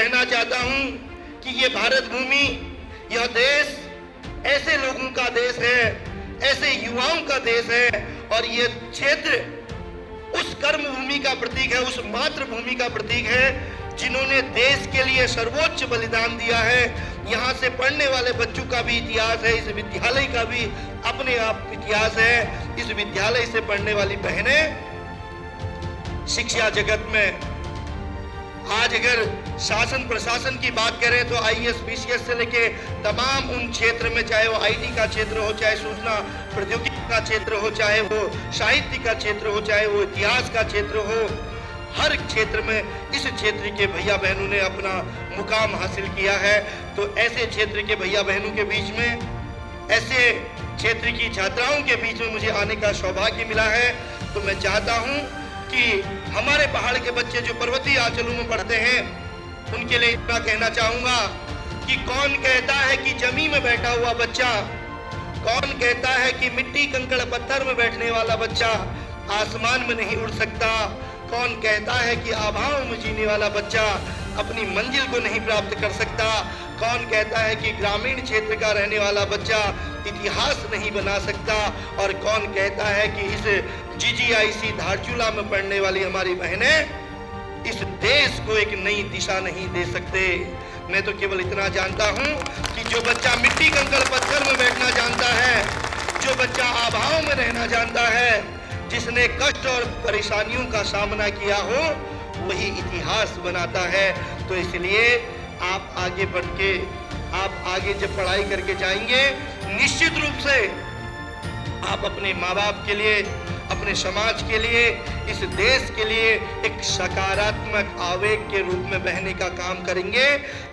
कहना चाहता हूं कि ये भारत भूमि, यह देश ऐसे लोगों का देश है, ऐसे युवाओं का देश है, और ये क्षेत्र उस कर्म भूमि का प्रतीक है, उस मातृभूमि का प्रतीक है जिन्होंने देश के लिए सर्वोच्च बलिदान दिया है। यहाँ से पढ़ने वाले बच्चों का भी इतिहास है, इस विद्यालय का भी अपने आप इतिहास है। इस विद्यालय से पढ़ने वाली बहनें शिक्षा जगत में आज अगर शासन प्रशासन की बात करें तो आईएएस पीसीएस से लेके तमाम उन क्षेत्र में, चाहे वो आईटी का क्षेत्र हो, चाहे सूचना प्रौद्योगिकी का क्षेत्र हो, चाहे वो साहित्य का क्षेत्र हो, चाहे वो इतिहास का क्षेत्र हो, हर क्षेत्र में इस क्षेत्र के भैया बहनों ने अपना मुकाम हासिल किया है। तो ऐसे क्षेत्र के भैया बहनों के बीच में, ऐसे क्षेत्र की छात्राओं के बीच में मुझे आने का सौभाग्य मिला है। तो मैं चाहता हूं कि हमारे पहाड़ के बच्चे जो पर्वतीय अंचलों में पढ़ते हैं, उनके लिए इतना कहना चाहूंगा कि कौन कहता है कि जमीन में बैठा हुआ बच्चा, कौन कहता है कि मिट्टी कंकड़ पत्थर में बैठने वाला बच्चा आसमान में नहीं उड़ सकता, कौन कहता है कि आभाओं में जीने वाला बच्चा अपनी मंजिल को नहीं प्राप्त कर सकता, कौन कहता है कि ग्रामीण क्षेत्र का रहने वाला बच्चा इतिहास नहीं बना सकता, और कौन कहता है कि इस जीजीआईसी धारचूला में पढ़ने वाली हमारी बहनें इस देश को एक नई दिशा नहीं दे सकते। मैं तो केवल इतना जानता हूं कि जो बच्चा मिट्टी कंकड़ पत्थर में बैठना जानता है, जो बच्चा आभाओं में रहना जानता है, जिसने कष्ट और परेशानियों का सामना किया हो, वही इतिहास बनाता है। तो इसलिए आप आगे बढ़ के, आप आगे जब पढ़ाई करके जाएंगे, निश्चित रूप से आप अपने माँ बाप के लिए, अपने समाज के लिए, इस देश के लिए एक सकारात्मक आवेग के रूप में बहने का काम करेंगे।